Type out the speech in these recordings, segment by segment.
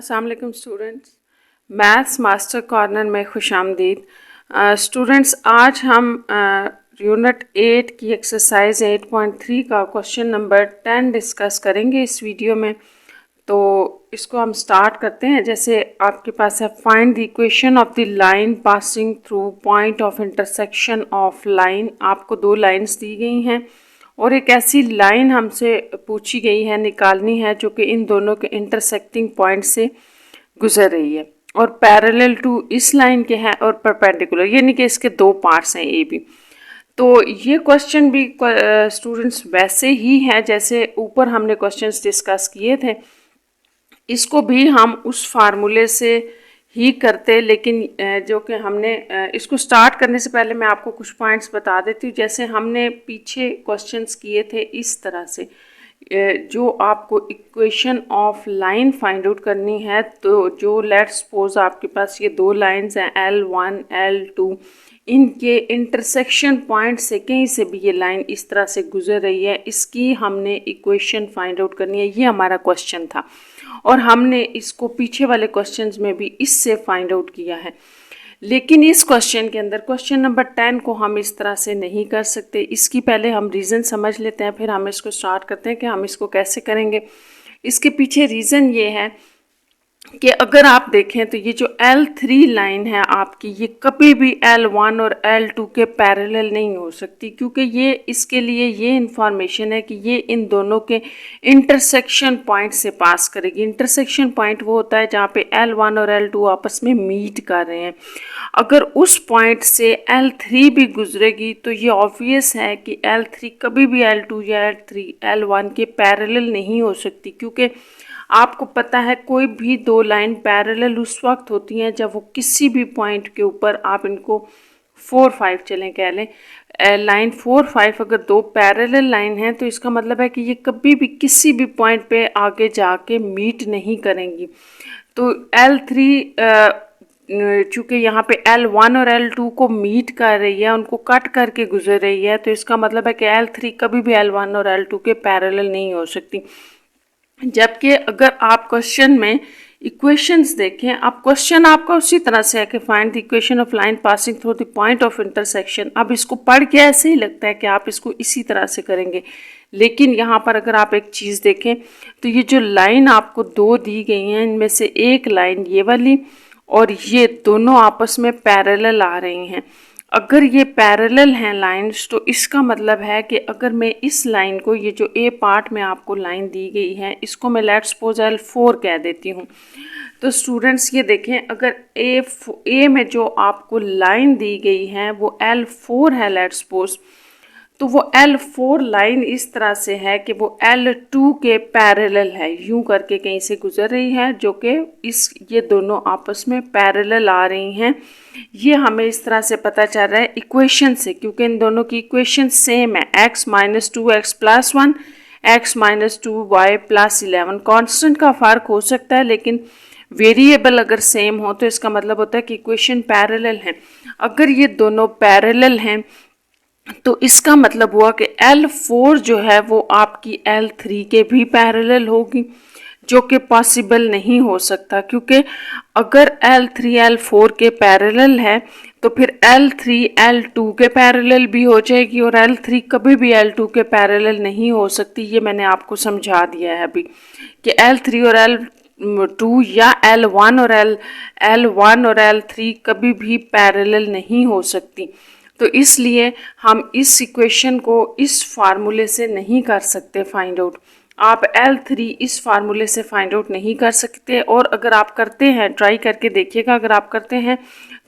अस्सलाम वालेकुम students, maths master corner में खुशामदीद। स्टूडेंट्स, आज हम यूनिट 8 की एक्सरसाइज 8.3 का क्वेश्चन नंबर 10 डिस्कस करेंगे इस वीडियो में। तो इसको हम स्टार्ट करते हैं। जैसे आपके पास है, find the equation of the line passing through point of intersection of line. आपको दो लाइंस दी गई हैं और एक ऐसी लाइन हमसे पूछी गई है, निकालनी है, जो कि इन दोनों के इंटरसेक्टिंग पॉइंट से गुजर रही है और पैरेलल टू इस लाइन के है और परपेंडिकुलर, यानी कि इसके दो पार्ट्स हैं ए बी। तो ये क्वेश्चन भी स्टूडेंट्स वैसे ही है जैसे ऊपर हमने क्वेश्चंस डिस्कस किए थे। इसको भी हम उस फार्मूले से ही करते, लेकिन जो कि हमने इसको स्टार्ट करने से पहले मैं आपको कुछ पॉइंट्स बता देती हूँ। जैसे हमने पीछे क्वेश्चंस किए थे इस तरह से, जो आपको equation of line find out करनी है, तो जो लेट्स सपोज आपके पास ये दो लाइंस हैं L1 L2, इनके इंटरसेक्शन पॉइंट से कहीं से भी ये लाइन इस तरह से गुजर रही है, इसकी हमने इक्वेशन फाइंड आउट करनी है। ये हमारा क्वेश्चन था और हमने इसको पीछे वाले क्वेश्चंस में भी इससे फाइंड आउट किया है। लेकिन इस क्वेश्चन के अंदर, क्वेश्चन नंबर 10 को हम इस तरह से नहीं कर सकते। इसकी पहले हम रीज़न समझ लेते हैं, फिर हम इसको स्टार्ट करते हैं कि हम इसको कैसे करेंगे। इसके पीछे रीज़न ये है कि अगर आप देखें तो ये जो L3 लाइन है आपकी, ये कभी भी L1 और L2 के पैरेलल नहीं हो सकती, क्योंकि ये इसके लिए ये इंफॉर्मेशन है कि ये इन दोनों के इंटरसेक्शन पॉइंट से पास करेगी। इंटरसेक्शन पॉइंट वो होता है जहाँ पे L1 और L2 आपस में मीट कर रहे हैं। अगर उस पॉइंट से L3 भी गुजरेगी तो ये ऑब्वियस है कि L3 कभी भी L2 या L1 के पैरेलल नहीं हो सकती, क्योंकि आपको पता है कोई भी दो लाइन पैरेलल उस वक्त होती हैं जब वो किसी भी पॉइंट के ऊपर, आप इनको 4-5 चलें कह लें, लाइन 4-5 अगर दो पैरेलल लाइन है तो इसका मतलब है कि ये कभी भी किसी भी पॉइंट पे आगे जाके मीट नहीं करेंगी। तो L3 चूँकि यहाँ पे L1 और L2 को मीट कर रही है, उनको कट करके गुजर रही है, तो इसका मतलब है कि L3 कभी भी L1 और L2 के पैरेलल नहीं हो सकती। जबकि अगर आप क्वेश्चन में इक्वेशंस देखें, अब क्वेश्चन आपका उसी तरह से है कि find the equation of line passing through the point of intersection. अब इसको पढ़ के ऐसे ही लगता है कि आप इसको इसी तरह से करेंगे, लेकिन यहाँ पर अगर आप एक चीज़ देखें तो ये जो लाइन आपको दो दी गई हैं, इनमें से एक लाइन ये वाली और ये दोनों आपस में पैरेलल आ रही हैं। अगर ये पैरेलल हैं लाइंस, तो इसका मतलब है कि अगर मैं इस लाइन को, ये जो ए पार्ट में आपको लाइन दी गई है, इसको मैं लेट्स सपोज L4 कह देती हूँ। तो स्टूडेंट्स ये देखें, अगर ए में जो आपको लाइन दी गई है वो L4 है लेट्स सपोज, तो वो L4 लाइन इस तरह से है कि वो L2 के पैरेलल है, यूं करके कहीं से गुजर रही है, जो कि ये दोनों आपस में पैरेलल आ रही हैं। ये हमें इस तरह से पता चल रहा है इक्वेशन से, क्योंकि इन दोनों की इक्वेशन सेम है, x - 2x + 1 x - 2y + 11। Constant का फ़र्क हो सकता है, लेकिन वेरिएबल अगर सेम हो तो इसका मतलब होता है कि इक्वेशन पैरेलल है। अगर ये दोनों पैरेलल हैं तो इसका मतलब हुआ कि L4 जो है वो आपकी L3 के भी पैरेलल होगी, जो कि पॉसिबल नहीं हो सकता, क्योंकि अगर L3 L4 के पैरेलल है तो फिर L3 L2 के पैरेलल भी हो जाएगी और L3 कभी भी L2 के पैरेलल नहीं हो सकती। ये मैंने आपको समझा दिया है अभी कि L3 और L2 या L1 और L3 कभी भी पैरेलल नहीं हो सकती। तो इसलिए हम इस इक्वेशन को इस फार्मूले से नहीं कर सकते फाइंड आउट। आप L3 इस फार्मूले से फाइंड आउट नहीं कर सकते, और अगर आप करते हैं, ट्राई करके देखिएगा, अगर आप करते हैं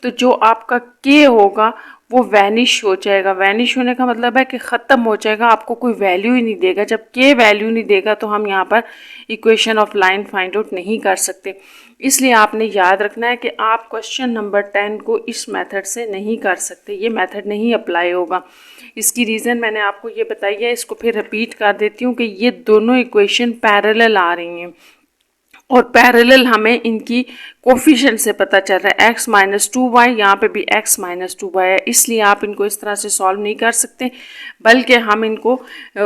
तो जो आपका K होगा वो वैनिश हो जाएगा। वैनिश होने का मतलब है कि ख़त्म हो जाएगा, आपको कोई वैल्यू ही नहीं देगा। जब K वैल्यू नहीं देगा तो हम यहाँ पर equation of line find out नहीं कर सकते। इसलिए आपने याद रखना है कि आप क्वेश्चन नंबर 10 को इस मेथड से नहीं कर सकते, ये मेथड नहीं अप्लाई होगा। इसकी रीज़न मैंने आपको ये बताई है, इसको फिर रिपीट कर देती हूँ कि ये दोनों इक्वेशन पैरेलल आ रही हैं और पैरेलल हमें इनकी कोफिशिएंट से पता चल रहा है x माइनस 2y, यहाँ पे भी x माइनस 2y है, इसलिए आप इनको इस तरह से सॉल्व नहीं कर सकते, बल्कि हम इनको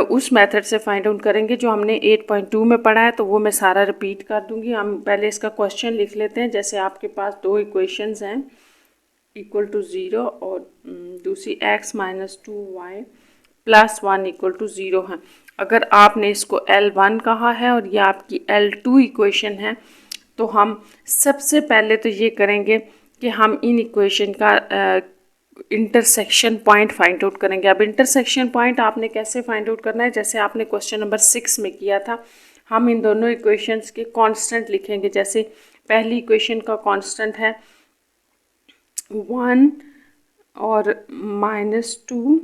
उस मेथड से फाइंड आउट करेंगे जो हमने 8.2 में पढ़ा है। तो वो मैं सारा रिपीट कर दूंगी। हम पहले इसका क्वेश्चन लिख लेते हैं। जैसे आपके पास दो इक्वेशंस हैं इक्वल टू 0 और दूसरी x minus 2y plus 1 equal to 0 है। अगर आपने इसको L1 कहा है और ये आपकी L2 इक्वेशन है, तो हम सबसे पहले तो ये करेंगे कि हम इन इक्वेशन का इंटरसेक्शन पॉइंट फाइंड आउट करेंगे। अब इंटरसेक्शन पॉइंट आपने कैसे फाइंड आउट करना है, जैसे आपने क्वेश्चन नंबर 6 में किया था। हम इन दोनों इक्वेशंस के कांस्टेंट लिखेंगे। जैसे पहली इक्वेशन का कांस्टेंट है 1 और -2,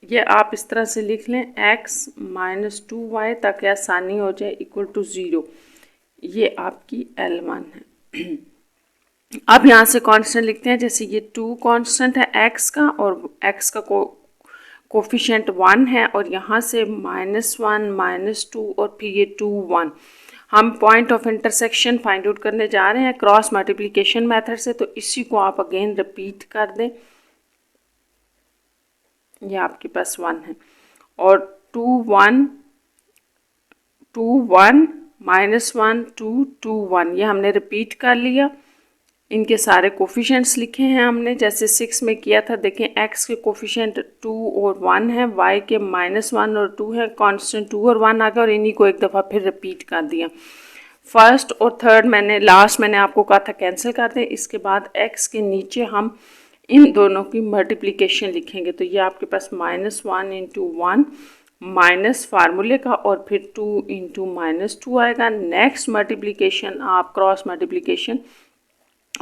ये आप इस तरह से लिख लें x माइनस 2y, ताकि आसानी हो जाए, इक्वल टू 0। ये आपकी L1 है। अब यहाँ से कांस्टेंट लिखते हैं। जैसे ये 2 कांस्टेंट है x का, और x का कोफिशिएंट 1 है, और यहाँ से -1 -2 और फिर ये 2 1। हम point of intersection find out करने जा रहे हैं क्रॉस मल्टीप्लिकेशन मेथड से। तो इसी को आप अगेन रिपीट कर दें। ये आपके पास 1 है, और 2 1 2 1 -1 2 2 1, ये हमने रिपीट कर लिया। इनके सारे कोफिशिएंट्स लिखे हैं हमने, जैसे 6 में किया था। देखें x के कोफिशिएंट 2 और 1 है, y के -1 और 2 है, कांस्टेंट 2 और 1 आ गया, और इन्हीं को एक दफ़ा फिर रिपीट कर दिया। फर्स्ट और थर्ड लास्ट मैंने आपको कहा था कैंसिल कर दें। इसके बाद x के नीचे हम इन दोनों की मल्टीप्लिकेशन लिखेंगे। तो ये आपके पास -1 इंटू 1 माइनस फार्मूले का, और फिर 2 इंटू -2 आएगा। नेक्स्ट मल्टीप्लिकेशन आप क्रॉस मल्टीप्लिकेशन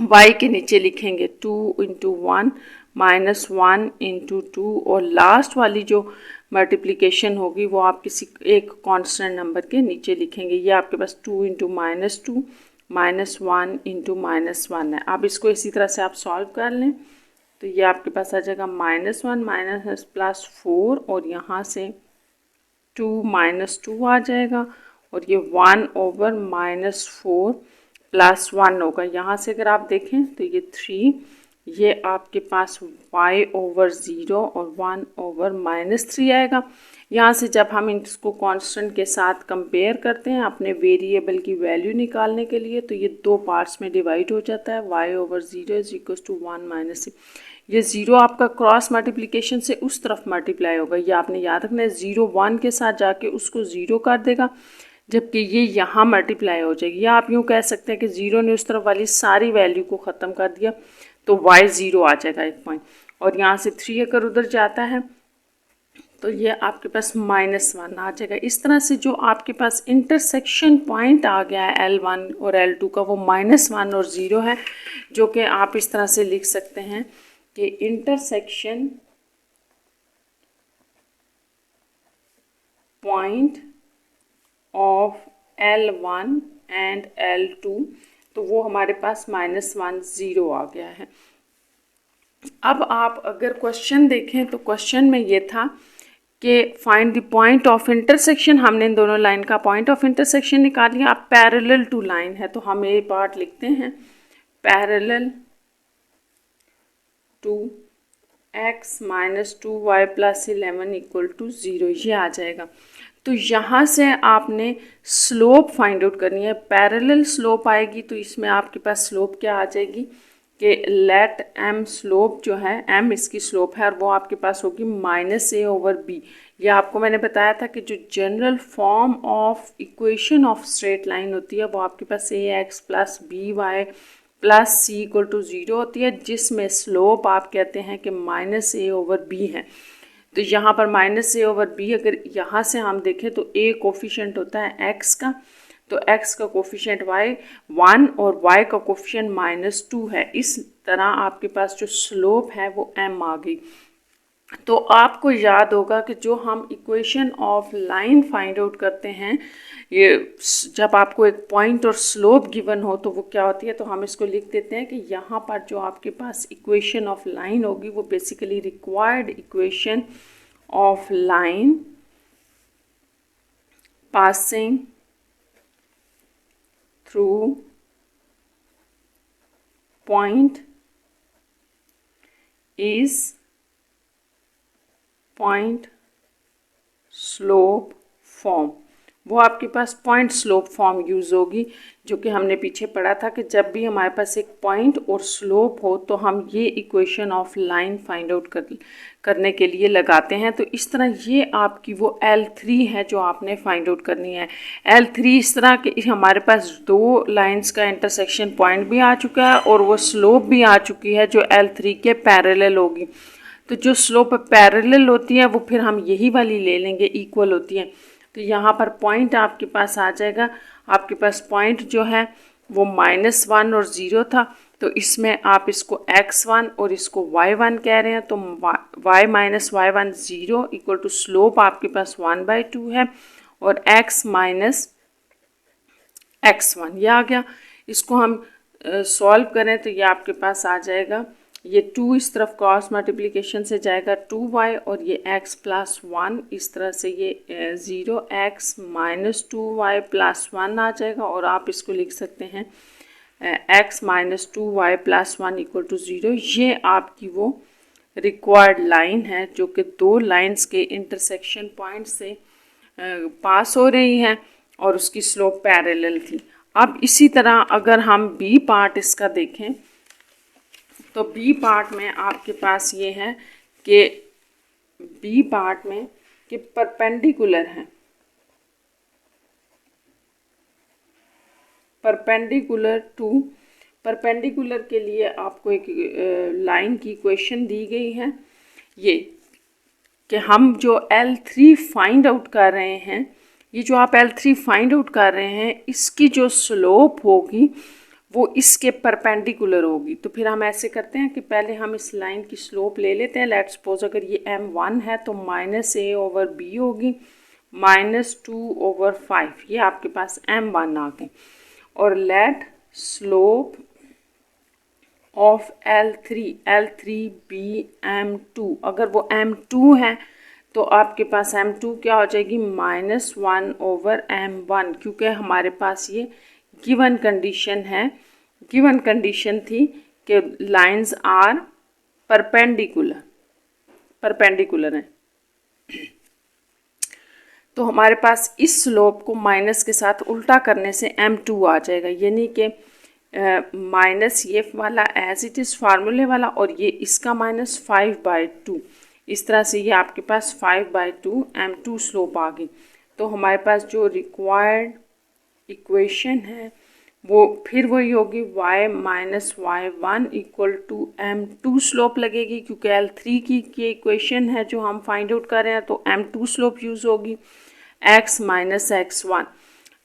y के नीचे लिखेंगे 2 इंटू 1 -1 इंटू 2, और लास्ट वाली जो मल्टीप्लिकेशन होगी वो आप किसी एक कांस्टेंट नंबर के नीचे लिखेंगे। ये आपके पास 2 इंटू -2 -1 इंटू -1 है। अब इसको इसी तरह से आप सॉल्व कर लें। तो ये आपके पास आ जाएगा -1 माइनस प्लस 4, और यहाँ से 2 -2 आ जाएगा, और ये 1 ओवर -4 प्लस 1 होगा। यहाँ से अगर आप देखें तो ये 3, ये आपके पास y ओवर 0 और 1 ओवर -3 आएगा। यहाँ से जब हम इसको कांस्टेंट के साथ कंपेयर करते हैं अपने वेरिएबल की वैल्यू निकालने के लिए, तो ये दो पार्ट्स में डिवाइड हो जाता है। y over 0 is equal to 1 minus, ये 0 आपका क्रॉस मल्टीप्लिकेशन से उस तरफ मल्टीप्लाई होगा। ये आपने याद रखना है, 0 1 के साथ जाके उसको 0 कर देगा, जबकि ये यहाँ मल्टीप्लाई हो जाएगी। या आप यूँ कह सकते हैं कि 0 ने उस तरफ वाली सारी वैल्यू को ख़त्म कर दिया, तो y 0 आ जाएगा एक पॉइंट, और यहाँ से 3 अगर उधर जाता है तो ये आपके पास -1 आ जाएगा। इस तरह से जो आपके पास इंटरसेक्शन पॉइंट आ गया है L1 और L2 का, वो -1 और 0 है, जो कि आप इस तरह से लिख सकते हैं कि intersection point of L1 and L2, तो वो हमारे पास -1 0 आ गया है। अब आप अगर क्वेश्चन देखें तो क्वेश्चन में ये था कि find the point of intersection. हमने इन दोनों लाइन का पॉइंट ऑफ इंटरसेक्शन निकाल लिया। अब पैरेलल टू लाइन है, तो हम ये पार्ट लिखते हैं parallel to x minus 2y plus 11 equal to 0, ये आ जाएगा। तो यहाँ से आपने स्लोप फाइंड आउट करनी है। पैरेलल स्लोप आएगी तो इसमें आपके पास स्लोप क्या आ जाएगी कि लेट m स्लोप जो है, m इसकी स्लोप है, और वो आपके पास होगी -a ओवर b। ये आपको मैंने बताया था कि जो general form of equation of straight line होती है वो आपके पास ax plus by plus c equal to 0 होती है, जिसमें स्लोप आप कहते हैं कि -a ओवर b है। तो यहाँ पर -a ओवर b, अगर यहाँ से हम देखें तो a कोफिशिएंट होता है x का, तो x का कोफिशिएंट y 1 और y का कोफिशिएंट -2 है। इस तरह आपके पास जो स्लोप है वो m आ गई। तो आपको याद होगा कि जो हम equation of line find out करते हैं, ये जब आपको एक पॉइंट और स्लोप गिवन हो तो वो क्या होती है, तो हम इसको लिख देते हैं कि यहाँ पर जो आपके पास इक्वेशन ऑफ लाइन होगी वो basically required equation of line passing through point is point slope form. वो आपके पास पॉइंट स्लोप फॉर्म यूज़ होगी, जो कि हमने पीछे पढ़ा था कि जब भी हमारे पास एक पॉइंट और स्लोप हो तो हम ये equation of line find out करने के लिए लगाते हैं। तो इस तरह ये आपकी वो L3 है जो आपने फाइंड आउट करनी है। L3 इस तरह के हमारे पास दो लाइंस का इंटरसेक्शन पॉइंट भी आ चुका है और वो स्लोप भी आ चुकी है जो L3 के पैरेलल होगी। तो जो स्लोप पैरेलल होती है वो फिर हम यही वाली ले लेंगे, इक्वल होती है। तो यहाँ पर पॉइंट आपके पास आ जाएगा। आपके पास पॉइंट जो है वो -1 और 0 था, तो इसमें आप इसको x1 और इसको y1 कह रहे हैं। तो y minus y1 0 equal to slope आपके पास 1/2 है और x माइनस x1 ये आ गया। इसको हम सॉल्व करें तो ये आपके पास आ जाएगा, ये 2 इस तरफ क्रॉस मल्टीप्लिकेशन से जाएगा 2y और ये x प्लस 1 इस तरह से ये 0x माइनस 2y प्लस 1 आ जाएगा और आप इसको लिख सकते हैं x minus 2y plus 1 equal to 0। ये आपकी वो रिक्वायर्ड लाइन है जो कि दो लाइंस के इंटरसेक्शन पॉइंट से पास हो रही है और उसकी स्लोप पैरेलल थी। अब इसी तरह अगर हम बी पार्ट इसका देखें तो बी पार्ट में आपके पास ये है कि बी पार्ट में कि परपेंडिकुलर है, परपेंडिकुलर टू, परपेंडिकुलर के लिए आपको एक लाइन की इक्वेशन दी गई है ये कि हम जो L3 फाइंड आउट कर रहे हैं, ये जो आप L3 फाइंड आउट कर रहे हैं इसकी जो स्लोप होगी वो इसके परपेंडिकुलर होगी। तो फिर हम ऐसे करते हैं कि पहले हम इस लाइन की स्लोप ले लेते हैं। लेट्स सपोज अगर ये m1 है तो -a/b होगी -2/5, ये आपके पास m1 आ गई। और late slope of L3 B m2, अगर वो m2 है तो आपके पास m2 क्या हो जाएगी -1/m1, क्योंकि हमारे पास ये गिवन कंडीशन है, गिवन कंडीशन थी कि लाइंस आर परपेंडिकुलर, परपेंडिकुलर हैं। तो हमारे पास इस स्लोप को माइनस के साथ उल्टा करने से m2 आ जाएगा, यानी कि माइनस ये वाला एज इट इज़ फार्मूले वाला और ये इसका -5/2, इस तरह से ये आपके पास 5/2 m2 स्लोप आ गई। तो हमारे पास जो रिक्वायर्ड इक्वेशन है वो फिर वही होगी y minus y1 equal to m2 slope लगेगी, क्योंकि L3 की इक्वेशन है जो हम फाइंड आउट कर रहे हैं, तो m2 स्लोप यूज़ होगी x माइनस x1।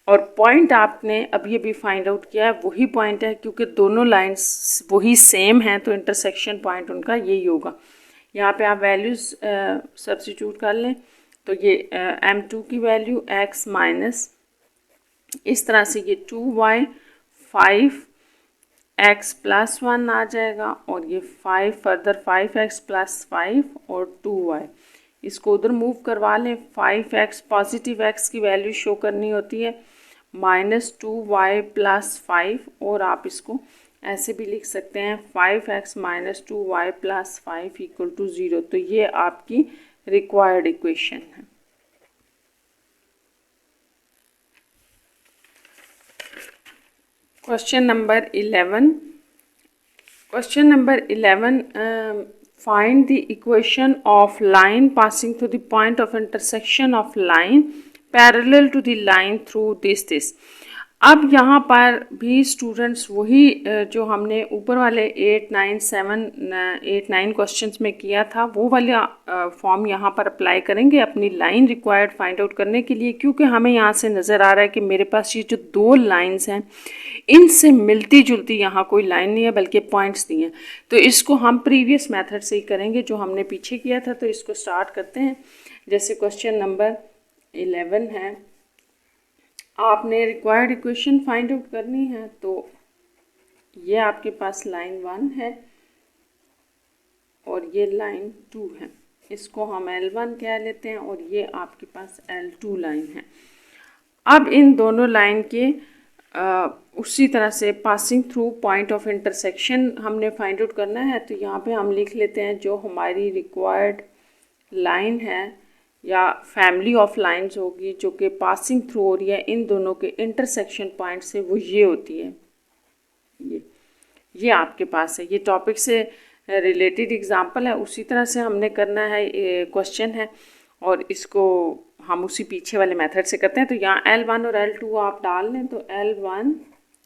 और पॉइंट आपने अभी अभी फाइंड आउट किया है वही पॉइंट है, क्योंकि दोनों लाइंस वही सेम हैं तो इंटरसेक्शन पॉइंट उनका यही होगा। यहाँ पे आप वैल्यूज़ सब्स्टिट्यूट कर लें तो ये m2 की वैल्यू x माइनस इस तरह से ये 2y 5x प्लस 1 आ जाएगा और ये 5 फर्दर 5x प्लस 5 और 2y, इसको उधर मूव करवा लें। 5x पॉजिटिव x की वैल्यू शो करनी होती है -2y प्लस 5 और आप इसको ऐसे भी लिख सकते हैं 5x minus 2y plus 5 equal to 0। तो ये आपकी रिक्वायर्ड इक्वेशन है। Question number 11. Question number 11. Find the equation of line passing through the point of intersection of line parallel to the line through this. अब यहाँ पर भी students वही जो हमने ऊपर वाले 8, 9 क्वेश्चंस में किया था वो वाला फॉर्म यहाँ पर अप्लाई करेंगे अपनी लाइन रिक्वायर्ड फाइंड आउट करने के लिए, क्योंकि हमें यहाँ से नज़र आ रहा है कि मेरे पास ये जो दो लाइंस हैं इनसे मिलती जुलती यहाँ कोई लाइन नहीं है बल्कि पॉइंट्स दी हैं। तो इसको हम प्रीवियस मेथड से ही करेंगे जो हमने पीछे किया था। तो इसको स्टार्ट करते हैं। जैसे क्वेश्चन नंबर 11 है, आपने रिक्वायर्ड इक्वेशन फाइंड आउट करनी है। तो ये आपके पास लाइन 1 है और ये लाइन 2 है, इसको हम L1 कह लेते हैं और ये आपके पास L2 लाइन है। अब इन दोनों लाइन के उसी तरह से passing through point of intersection हमने फाइंड आउट करना है। तो यहाँ पे हम लिख लेते हैं जो हमारी रिक्वायर्ड लाइन है या फैमिली ऑफ लाइंस होगी जो कि पासिंग थ्रू हो रही है इन दोनों के इंटरसेक्शन पॉइंट से, वो ये होती है। ये आपके पास है, ये टॉपिक से रिलेटेड एग्जांपल है। उसी तरह से हमने करना है, क्वेश्चन है और इसको हम उसी पीछे वाले मेथड से करते हैं। तो यहाँ L1 और L2 आप डाल लें तो L1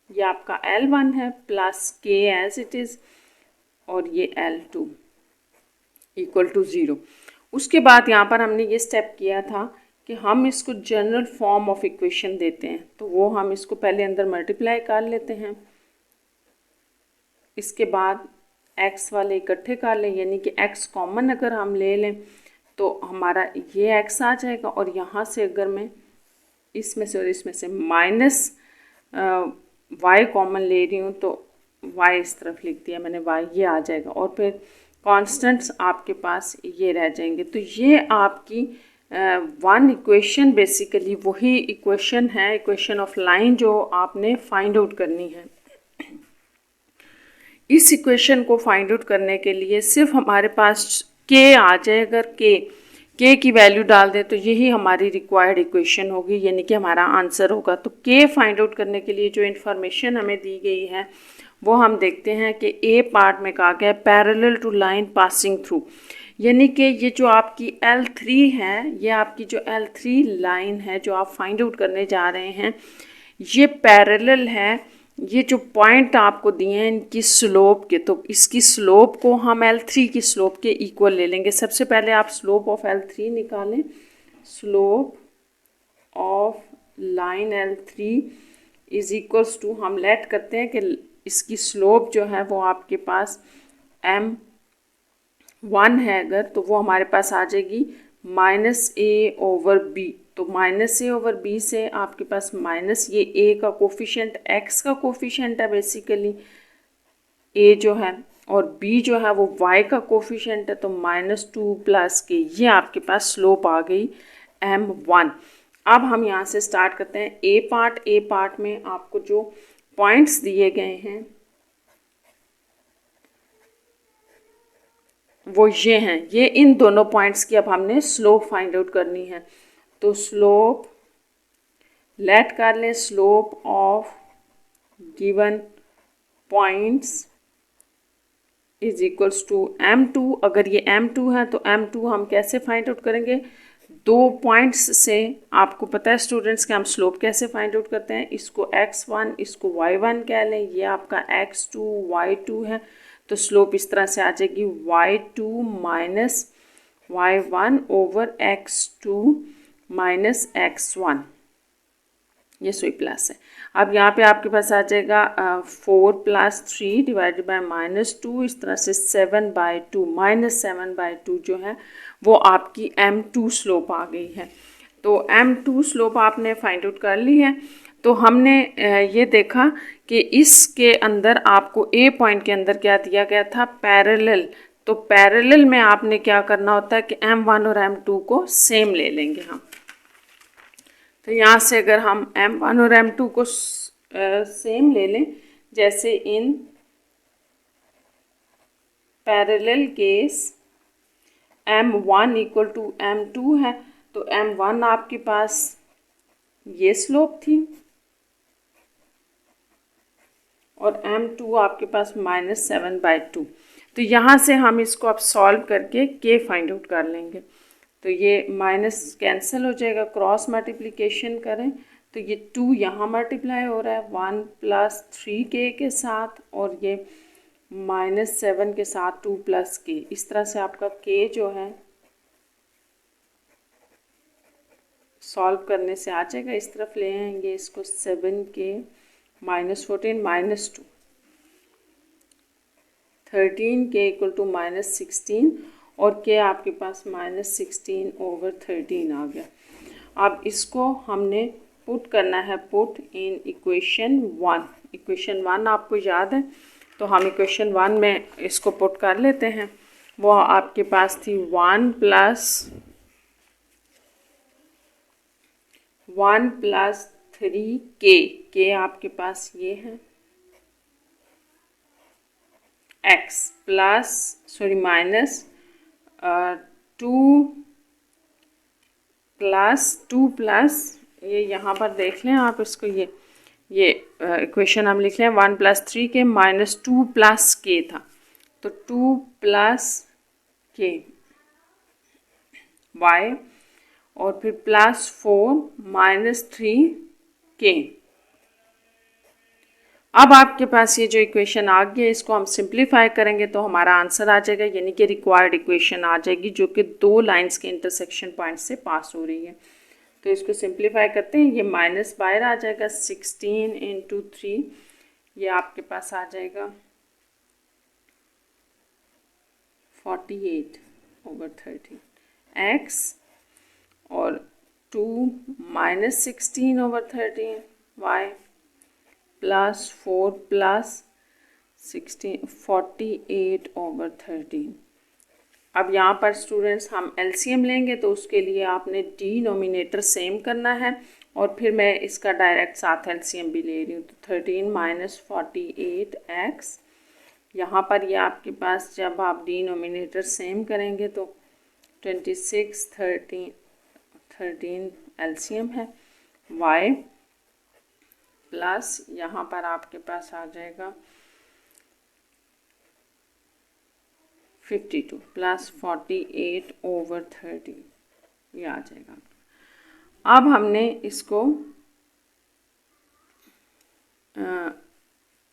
ये आपका L1 है plus K as it is और ये L2 इक्वल टू 0। उसके बाद यहाँ पर हमने ये स्टेप किया था कि हम इसको जनरल फॉर्म ऑफ इक्वेशन देते हैं, तो वो हम इसको पहले अंदर मल्टीप्लाई कर लेते हैं, इसके बाद x वाले इकट्ठे कर लें, यानी कि x कॉमन अगर हम ले लें तो हमारा ये x आ जाएगा और यहाँ से अगर मैं इसमें से और इसमें से माइनस y कॉमन ले रही हूँ तो y इस तरफ लिख दिया मैंने, y ये आ जाएगा और फिर कॉन्स्टेंट्स आपके पास ये रह जाएंगे। तो ये आपकी वन इक्वेशन बेसिकली वही इक्वेशन है, इक्वेशन ऑफ लाइन जो आपने फाइंड आउट करनी है। इस इक्वेशन को फाइंड आउट करने के लिए सिर्फ हमारे पास k आ जाए, अगर k की वैल्यू डाल दें तो यही हमारी रिक्वायर्ड इक्वेशन होगी, यानी कि हमारा आंसर होगा। तो k फाइंड आउट करने के लिए जो इन्फॉर्मेशन हमें दी गई है वो हम देखते हैं कि ए पार्ट में कहा गया है parallel to line passing through, यानी कि ये जो आपकी L3 है, ये आपकी जो L3 लाइन है जो आप फाइंड आउट करने जा रहे हैं, ये पैरेलल है। ये जो पॉइंट आपको दिए हैं इनकी स्लोप के, तो इसकी स्लोप को हम L3 की स्लोप के इक्वल ले लेंगे। सबसे पहले आप स्लोप ऑफ L3 निकालें। Slope of line L3 is equals to, हम लेट करते हैं कि इसकी स्लोप जो है वो आपके पास M1 है अगर, तो वो हमारे पास आ जाएगी -a/b। तो -a/b से आपके पास माइनस ये a का कोफिशिएंट, x का कोफिशिएंट है बेसिकली a जो है, और b जो है वो y का कोफिशिएंट है, तो -2 + k, ये आपके पास स्लोप आ गई M1। अब हम यहाँ से स्टार्ट करते हैं ए पार्ट में आपको जो पॉइंट्स दिए गए हैं वो ये हैं, ये इन दोनों पॉइंट्स की अब हमने स्लोप फाइंड आउट करनी है। तो स्लोप लेट कर लें, slope of given points is equals to M2। अगर ये M2 है तो M2 हम कैसे फाइंड आउट करेंगे, दो पॉइंट्स से आपको पता है स्टूडेंट्स कि हम स्लोप कैसे फाइंड आउट करते हैं। इसको x1 इसको y1 कह लें, ये आपका x2 y2 है, तो स्लोप इस तरह से आ जाएगी y2 minus y1 over x2 minus x1, ये सुई प्लस है। अब यहाँ पे आपके पास आ जाएगा 4 + 3 डिवाइडेड बाय -2, इस तरह से 7/2 -7/2 जो है वो आपकी M2 स्लोप आ गई है। तो M2 स्लोप आपने फाइंड आउट कर ली है। तो हमने ये देखा कि इसके अंदर आपको A पॉइंट के अंदर क्या दिया गया था, पैरेलल। तो पैरेलल में आपने क्या करना होता है कि M1 और M2 को सेम ले लेंगे हम। तो यहाँ से अगर हम M1 और M2 को सेम ले लें, जैसे in parallel case M1 equal to M2 है, तो M1 आपके पास ये स्लोप थी और M2 आपके पास -7/2। तो यहाँ से हम इसको अब सॉल्व करके K फाइंड आउट कर लेंगे। तो ये माइनस कैंसिल हो जाएगा, क्रॉस मल्टीप्लिकेशन करें तो ये 2 यहाँ मल्टीप्लाई हो रहा है 1 + 3k के साथ, और ये -7 के साथ 2 + k। इस तरह से आपका k जो है सॉल्व करने से आ जाएगा। इस तरफ ले आएंगे इसको, 7k -14 -2 13k इक्वल टू -16, और k आपके पास -16/13 आ गया। अब इसको हमने पुट करना है, पुट इन इक्वेशन 1। इक्वेशन 1 आपको याद है, तो हम इक्वेशन 1 में इसको पुट कर लेते हैं। वो आपके पास थी 1 + 3k आपके पास ये है x माइनस 2 प्लस ये यहाँ पर देख लें आप इसको, ये इक्वेशन हम लिख लें 1 + 3k माइनस 2 + k था, तो 2 + k y और फिर +4 - 3k। अब आपके पास ये जो इक्वेशन आ गई है इसको हम सिंप्लीफाई करेंगे तो हमारा आंसर आ जाएगा, यानी कि रिक्वायर्ड इक्वेशन आ जाएगी जो कि दो लाइंस के इंटरसेक्शन पॉइंट से पास हो रही है। तो इसको सिंप्लीफाई करते हैं, ये माइनस बाहर आ जाएगा 16 × 3, ये आपके पास आ जाएगा 48/13 x और 2 - 16/13 y +4 + 16 48/13। अब यहाँ पर स्टूडेंट्स हम एलसीएम लेंगे तो उसके लिए आपने डिनोमिनेटर सेम करना है और फिर मैं इसका डायरेक्ट साथ एलसीएम भी ले रही हूँ। तो 13 - 48x, यहाँ पर ये आपके पास जब आप डिनोमिनेटर सेम करेंगे तो 26 13 एलसीएम है y प्लस यहाँ पर आपके पास आ जाएगा 52 + 48/13, ये आ जाएगा। अब हमने इसको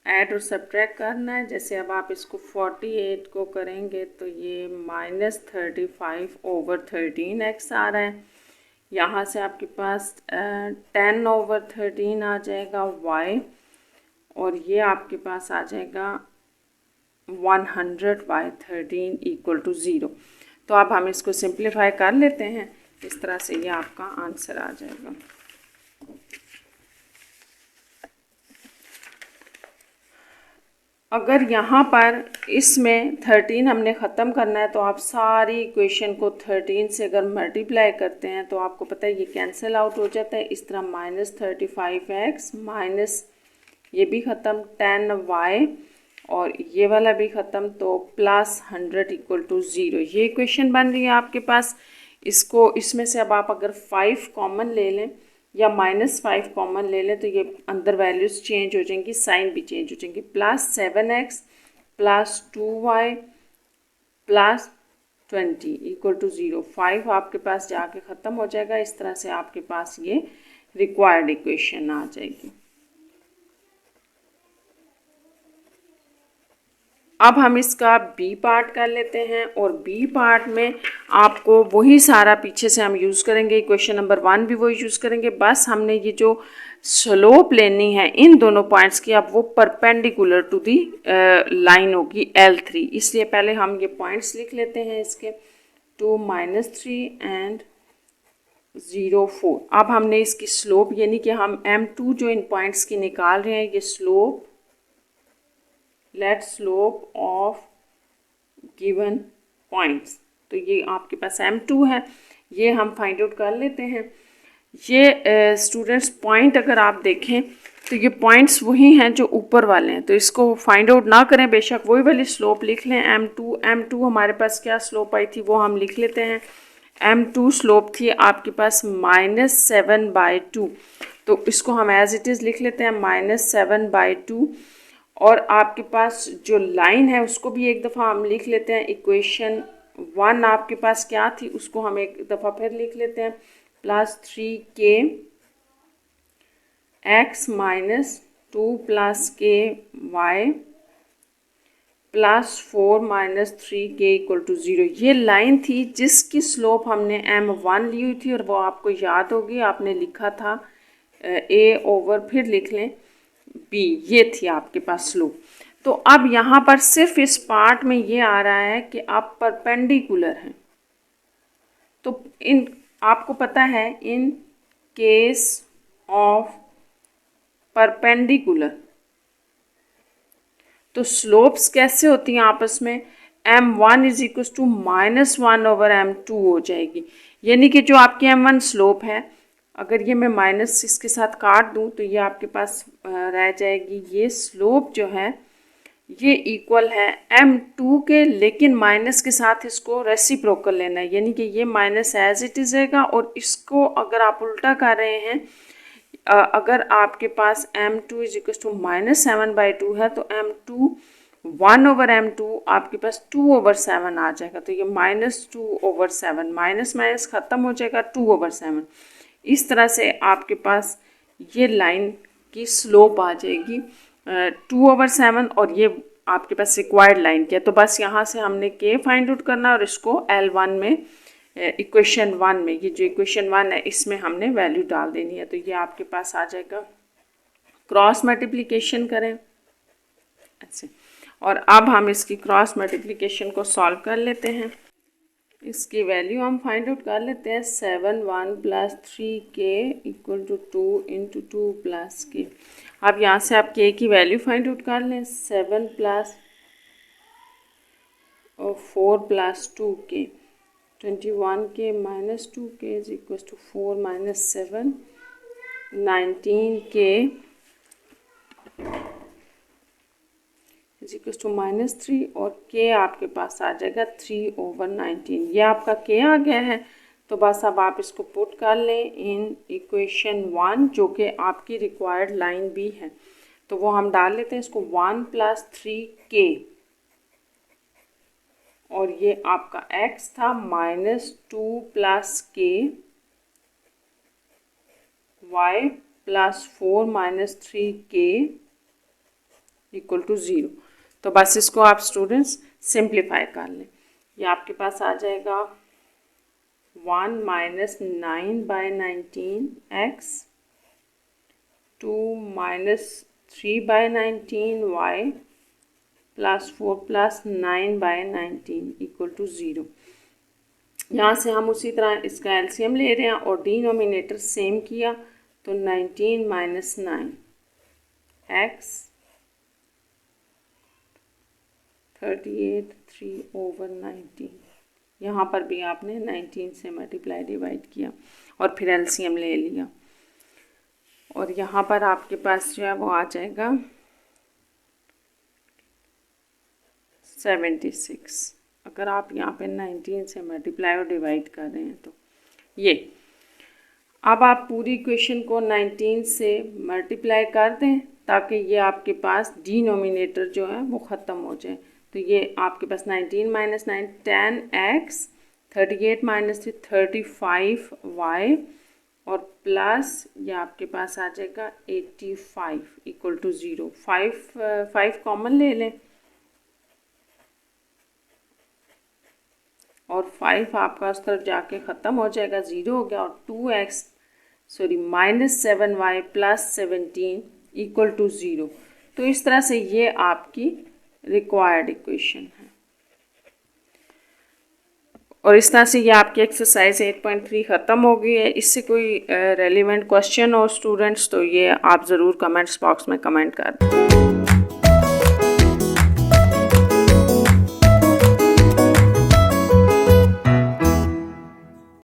ऐड और सब्ट्रैक्ट करना है। जैसे अब आप इसको 48 को करेंगे तो ये -35/13 x आ रहा है। यहाँ से आपके पास 10/13 आ जाएगा y और ये आपके पास आ जाएगा 100/13 = 0। तो अब हम इसको सिंप्लीफाई कर लेते हैं, इस तरह से ये आपका आंसर आ जाएगा। अगर यहाँ पर इसमें 13 हमने ख़त्म करना है तो आप सारी इक्वेशन को 13 से अगर मल्टीप्लाई करते हैं तो आपको पता है ये कैंसिल आउट हो जाता है। इस तरह -35x माइनस ये भी ख़त्म 10y और ये वाला भी ख़त्म, तो +100 = 0 ये इक्वेशन बन रही है आपके पास। इसको इसमें से अब आप अगर 5 कॉमन ले लें या -5 कॉमन ले लें तो ये अंदर वैल्यूज़ चेंज हो जाएंगी, साइन भी चेंज हो जाएंगी। +7x + 2y + 20 = 0। 5 आपके पास जाके ख़त्म हो जाएगा। इस तरह से आपके पास ये रिक्वायर्ड इक्वेशन आ जाएगी। अब हम इसका बी पार्ट कर लेते हैं और बी पार्ट में आपको वही सारा पीछे से हम यूज़ करेंगे, इक्वेशन नंबर 1 भी वही यूज़ करेंगे। बस हमने ये जो स्लोप लेनी है इन दोनों पॉइंट्स की, अब वो परपेंडिकुलर टू दी लाइन होगी L3, इसलिए पहले हम ये पॉइंट्स लिख लेते हैं इसके 2 - 3 एंड 0 4। अब हमने इसकी स्लोप यानी कि हम M2 जो इन पॉइंट्स की निकाल रहे हैं, ये slope let slope of given points, तो ये आपके पास M2 है, ये हम फाइंड आउट कर लेते हैं। ये स्टूडेंट्स पॉइंट अगर आप देखें तो ये पॉइंट्स वही हैं जो ऊपर वाले हैं, तो इसको फाइंड आउट ना करें, बेशक वही वाली स्लोप लिख लें। M2 हमारे पास क्या स्लोप आई थी वो हम लिख लेते हैं। M2 स्लोप थी आपके पास -7/2, तो इसको हम एज इट इज़ लिख लेते हैं -7/2। और आपके पास जो लाइन है उसको भी एक दफ़ा हम लिख लेते हैं। इक्वेशन 1 आपके पास क्या थी उसको हम एक दफ़ा फिर लिख लेते हैं, +3k x - 2 + k y +4 - 3k = 0। ये लाइन थी जिसकी स्लोप हमने M1 ली हुई थी और वो आपको याद होगी, आपने लिखा था a/ फिर लिख लें b, ये थी आपके पास स्लोप। तो अब यहाँ पर सिर्फ इस पार्ट में ये आ रहा है कि आप परपेंडिकुलर हैं, तो इन आपको पता है इन केस ऑफ परपेंडिकुलर तो स्लोप्स कैसे होती हैं आपस में, M1 = -1/M2 हो जाएगी। यानी कि जो आपकी M1 स्लोप है अगर ये मैं माइनस इसके साथ काट दूं तो ये आपके पास रह जाएगी, ये स्लोप जो है ये इक्वल है m2 के, लेकिन माइनस के साथ इसको रेसिप्रोकल लेना है, यानी कि ये माइनस एज इट इज रहेगा। और इसको अगर आप उल्टा कर रहे हैं, अगर आपके पास m2 इज इक्वल टू -7/2 है तो m2 1/m2 आपके पास 2/7 आ जाएगा। तो ये -2/7, माइनस माइनस ख़त्म हो जाएगा, 2/7। इस तरह से आपके पास ये लाइन की स्लोप आ जाएगी 2/7, और ये आपके पास रिक्वायर्ड लाइन क्या है। तो बस यहाँ से हमने k फाइंड आउट करना और इसको L1 में, इक्वेशन 1 में, ये जो इक्वेशन 1 है इसमें हमने वैल्यू डाल देनी है। तो ये आपके पास आ जाएगा, क्रॉस मल्टीप्लिकेशन करें ऐसे, और अब हम इसकी क्रॉस मल्टीप्लिकेशन को सॉल्व कर लेते हैं। इसकी वैल्यू हम फाइंड आउट कर लेते हैं। 7 1 + 3k = 2 × 2 + k। अब यहाँ से आप k की वैल्यू फाइंड आउट कर लें। 7 + 4 + 2k, 21k - 2k = 4 - 7, 19k -3, और k आपके पास आ जाएगा 3/19। ये आपका k आ गया है। तो बस अब आप इसको पुट कर लें इन इक्वेशन 1, जो कि आपकी रिक्वायर्ड लाइन भी है। तो वो हम डाल लेते हैं इसको, 1 + 3k, और ये आपका x था -2 + k y + 4 - 3k = 0। तो बस इसको आप स्टूडेंट्स सिंप्लीफाई कर लें। ये आपके पास आ जाएगा 1 - 9/19 x, 2 - 3/19 y + 4 + 9/19 = 0। यहाँ से हम उसी तरह इसका एलसीएम ले रहे हैं और डिनोमिनेटर सेम किया, तो 19 - 9 x 38 3/19। यहाँ पर भी आपने 19 से मल्टीप्लाई डिवाइड किया और फिर एलसीएम ले लिया, और यहाँ पर आपके पास जो है वो आ जाएगा 76। अगर आप यहाँ पे 19 से मल्टीप्लाई और डिवाइड कर रहे हैं तो ये, अब आप पूरी इक्वेशन को 19 से मल्टीप्लाई कर दें ताकि ये आपके पास डिनोमिनेटर जो है वो ख़त्म हो जाए। तो ये आपके पास 19 - 9 10x, 38 - 3 35y, और प्लस ये आपके पास आ जाएगा 85 = 0। 5 कॉमन ले लें और 5 आपका उस तरफ जाके ख़त्म हो जाएगा, 0 हो गया, और -7y + 17 = 0। तो इस तरह से ये आपकी रिक्वायर्ड इक्वेशन है, और इस तरह से ये आपकी एक्सरसाइज 8.3 ख़त्म हो गई है। इससे कोई रेलिवेंट क्वेश्चन हो स्टूडेंट्स तो ये आप ज़रूर कमेंट्स बॉक्स में कमेंट कर दें।